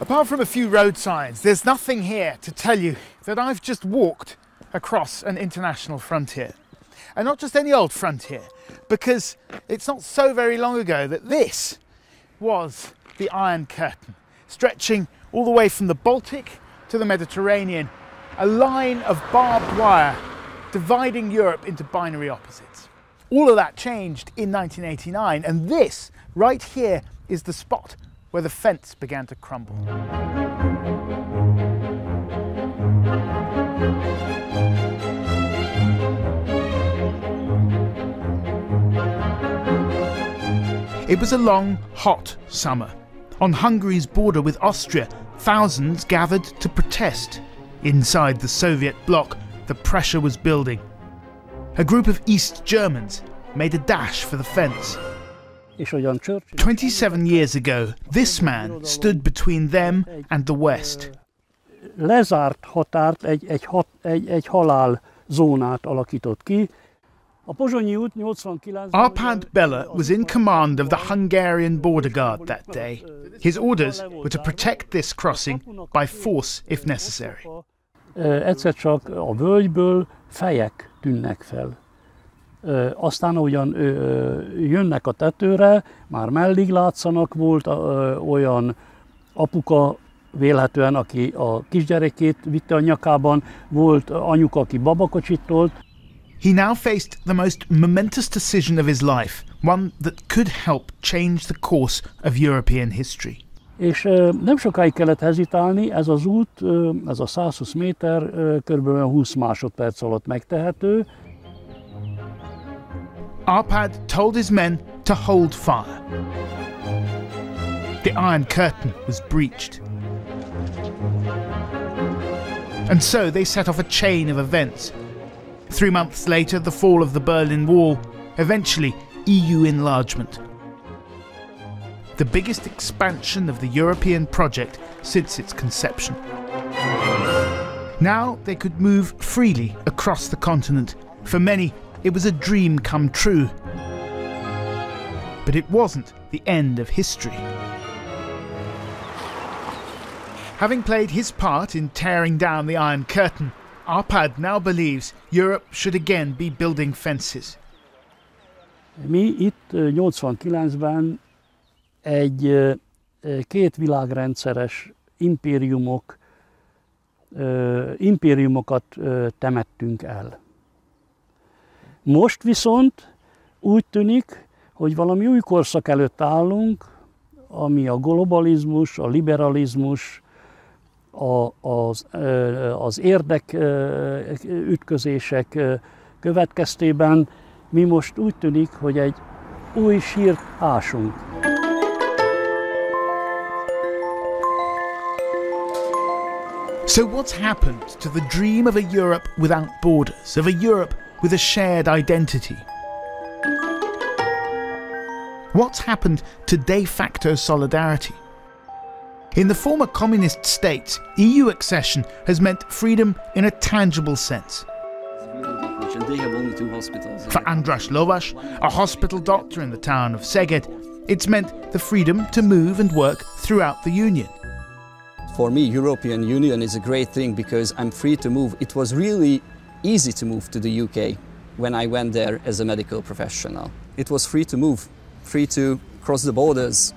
Apart from a few road signs, there's nothing here to tell you that I've just walked across an international frontier. And not just any old frontier, because it's not so very long ago that this was the Iron Curtain, stretching all the way from the Baltic to the Mediterranean, a line of barbed wire dividing Europe into binary opposites. All of that changed in 1989, and this right here is the spot where the fence began to crumble. It was a long, hot summer. On Hungary's border with Austria, thousands gathered to protest. Inside the Soviet bloc, the pressure was building. A group of East Germans made a dash for the fence. 27 years ago, this man stood between them and the West. Lezárt határt, egy halálzónát alakított ki. Arpad Bella was in command of the Hungarian border guard that day. His orders were to protect this crossing by force if necessary. Egyszer csak a völgyből fejek tűnnek fel. Aztán ahogyan jönnek a tetőre, már mellig látszanak, volt olyan apuka vélhetően, aki a kisgyerekét vitte a nyakában, volt anyuka, aki babakocsit tolt. He now faced the most momentous decision of his life, one that could help change the course of European history. És nem sokáig kellett hezitálni, ez az út, ez a 120 méter, kb. 20 másodperc alatt megtehető. Arpad told his men to hold fire. The Iron Curtain was breached. And so they set off a chain of events. 3 months later, the fall of the Berlin Wall, eventually EU enlargement. The biggest expansion of the European project since its conception. Now they could move freely across the continent. For many, it was a dream come true. But it wasn't the end of history. Having played his part in tearing down the Iron Curtain, Arpad now believes Europe should again be building fences. Mi itt 89-ben két világrendszeres impériumokat temettünk el. Most viszont úgy tűnik, hogy valami új korszak előtt állunk, ami a globalizmus, a liberalizmus, az érdekütközések következtében mi most úgy tűnik, hogy egy új sírt ásunk. So what's happened to the dream of a Europe without borders, of a Europe with a shared identity? What's happened to de facto solidarity? In the former communist states, EU accession has meant freedom in a tangible sense. For Andras Lovas, a hospital doctor in the town of Szeged, it's meant the freedom to move and work throughout the Union. For me, European Union is a great thing because I'm free to move. It was really easy to move to the UK when I went there as a medical professional. It was free to move, free to cross the borders.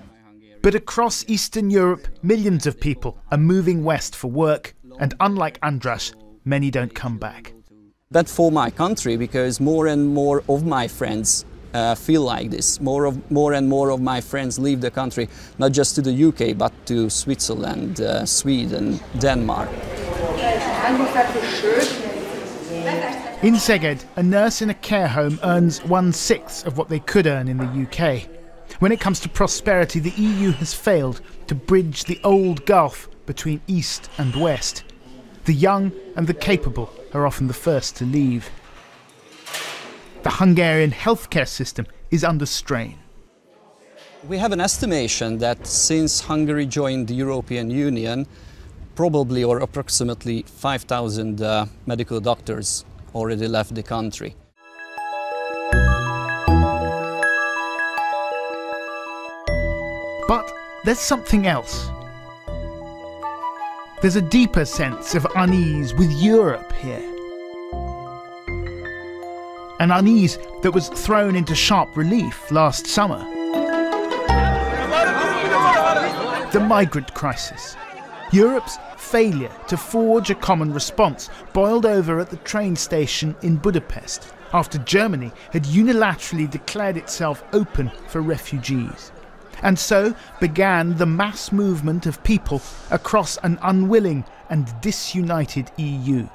But across Eastern Europe, millions of people are moving west for work, and unlike Andras, many don't come back. But for my country, because more and more of my friends feel like this. More and more of my friends leave the country, not just to the UK, but to Switzerland, Sweden, Denmark. In Szeged, a nurse in a care home earns 1/6 of what they could earn in the UK. When it comes to prosperity, the EU has failed to bridge the old gulf between East and West. The young and the capable are often the first to leave. The Hungarian healthcare system is under strain. We have an estimation that since Hungary joined the European Union, probably or approximately 5,000 medical doctors already left the country. But there's something else. There's a deeper sense of unease with Europe here. An unease that was thrown into sharp relief last summer. The migrant crisis. Europe's failure to forge a common response boiled over at the train station in Budapest after Germany had unilaterally declared itself open for refugees. And so began the mass movement of people across an unwilling and disunited EU.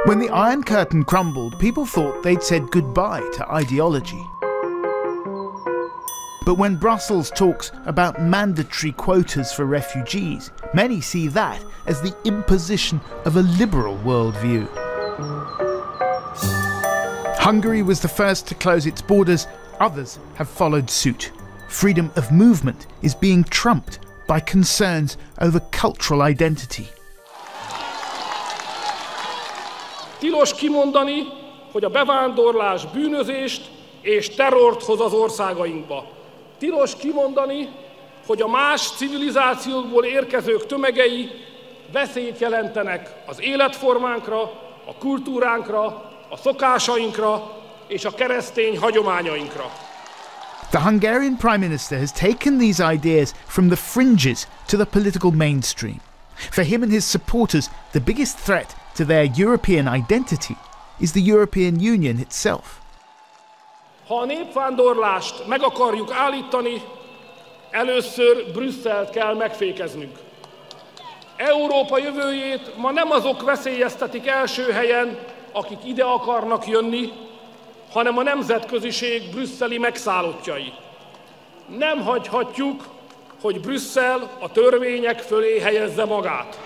When the Iron Curtain crumbled, people thought they'd said goodbye to ideology. But when Brussels talks about mandatory quotas for refugees, many see that as the imposition of a liberal worldview. Hungary was the first to close its borders. Others have followed suit. Freedom of movement is being trumped by concerns over cultural identity. Tilos kimondani, hogy a bevándorlás bűnözést és terrort hoz az országainkba. Tilos kimondani, hogy a más civilizációkból érkezők tömegei veszélyt jelentenek az életformánkra, a kultúránkra, a szokásainkra és a keresztény hagyományainkra. The Hungarian Prime Minister has taken these ideas from the fringes to the political mainstream. For him and his supporters, the biggest threat to their European identity is the European Union itself. Ha a népvándorlást meg akarjuk állítani, először Brüsszelt kell megfékeznünk. Európa jövőjét ma nem azok veszélyeztetik első helyen, akik ide akarnak jönni, hanem a nemzetköziség brüsszeli megszállottjai. Nem hagyhatjuk, hogy Brüsszel a törvények fölé helyezze magát.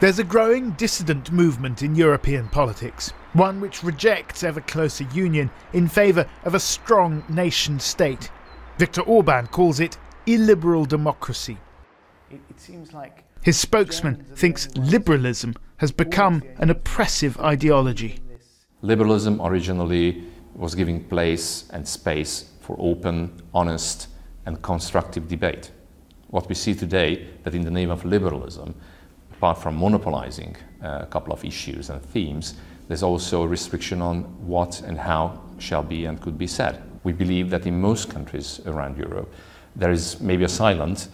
There's a growing dissident movement in European politics, one which rejects ever closer union in favour of a strong nation state. Viktor Orbán calls it illiberal democracy. It seems like his spokesman thinks liberalism has become an oppressive ideology. Liberalism originally was giving place and space for open, honest and constructive debate. What we see today, that in the name of liberalism, apart from monopolizing a couple of issues and themes, there's also a restriction on what and how shall be and could be said. We believe that in most countries around Europe, there is maybe a silent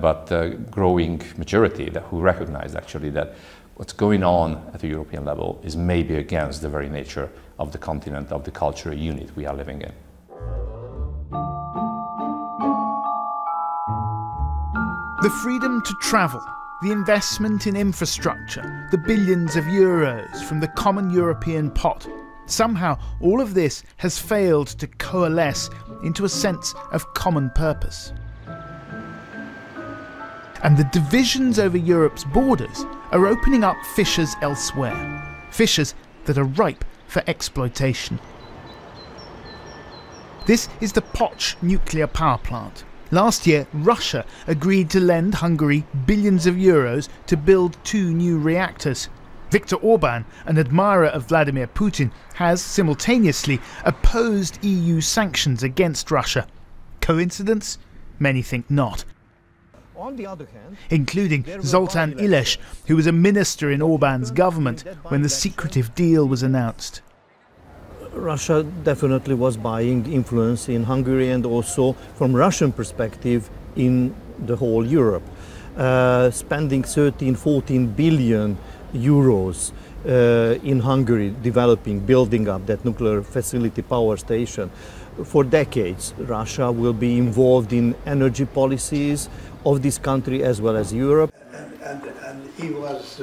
but growing majority who recognize actually that what's going on at the European level is maybe against the very nature of the continent, of the cultural unit we are living in. The freedom to travel, the investment in infrastructure, the billions of euros from the common European pot. Somehow all of this has failed to coalesce into a sense of common purpose. And the divisions over Europe's borders are opening up fissures elsewhere, fissures that are ripe for exploitation. This is the Poch nuclear power plant. Last year, Russia agreed to lend Hungary billions of euros to build 2 new reactors. Viktor Orbán, an admirer of Vladimir Putin, has simultaneously opposed EU sanctions against Russia. Coincidence? Many think not. On the other hand, including Zoltán Iles, who was a minister in Orbán's government when the secretive deal was announced. Russia definitely was buying influence in Hungary and also, from Russian perspective, in the whole Europe. Spending 13-14 billion euros in Hungary, building up that nuclear facility power station. For decades, Russia will be involved in energy policies of this country as well as Europe. And he was...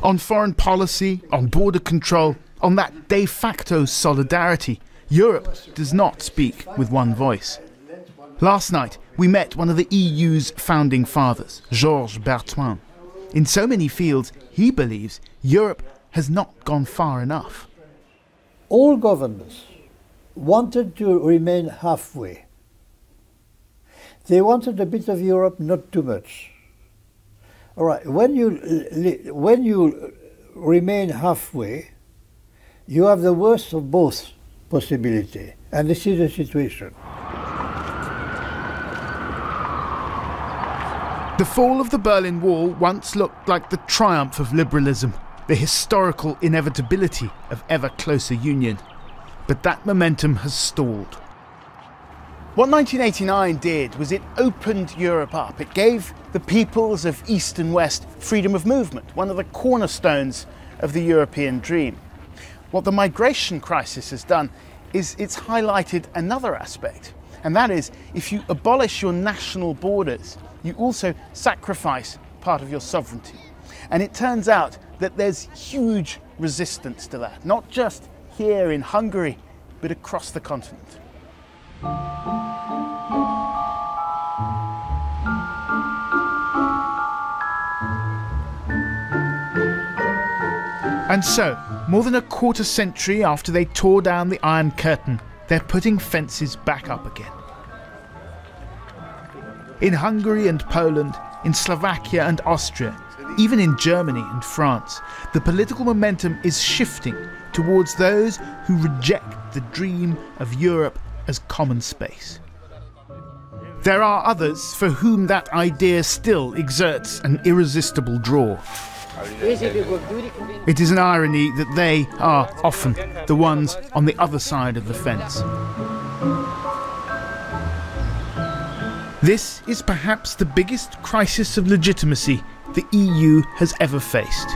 On foreign policy, on border control, on that de facto solidarity, Europe does not speak with one voice. Last night, we met one of the EU's founding fathers, Georges Bertrand. In so many fields, he believes Europe has not gone far enough. All governments wanted to remain halfway. They wanted a bit of Europe, not too much. All right, when you remain halfway, you have the worst of both possibilities, and this is the situation. The fall of the Berlin Wall once looked like the triumph of liberalism, the historical inevitability of ever closer union. But that momentum has stalled. What 1989 did was it opened Europe up. It gave the peoples of East and West freedom of movement, one of the cornerstones of the European dream. What the migration crisis has done is it's highlighted another aspect, and that is if you abolish your national borders, you also sacrifice part of your sovereignty. And it turns out that there's huge resistance to that, not just here in Hungary, but across the continent. And so, more than a quarter century after they tore down the Iron Curtain, they're putting fences back up again. In Hungary and Poland, in Slovakia and Austria, even in Germany and France, the political momentum is shifting towards those who reject the dream of Europe as common space. There are others for whom that idea still exerts an irresistible draw. It is an irony that they are often the ones on the other side of the fence. This is perhaps the biggest crisis of legitimacy the EU has ever faced.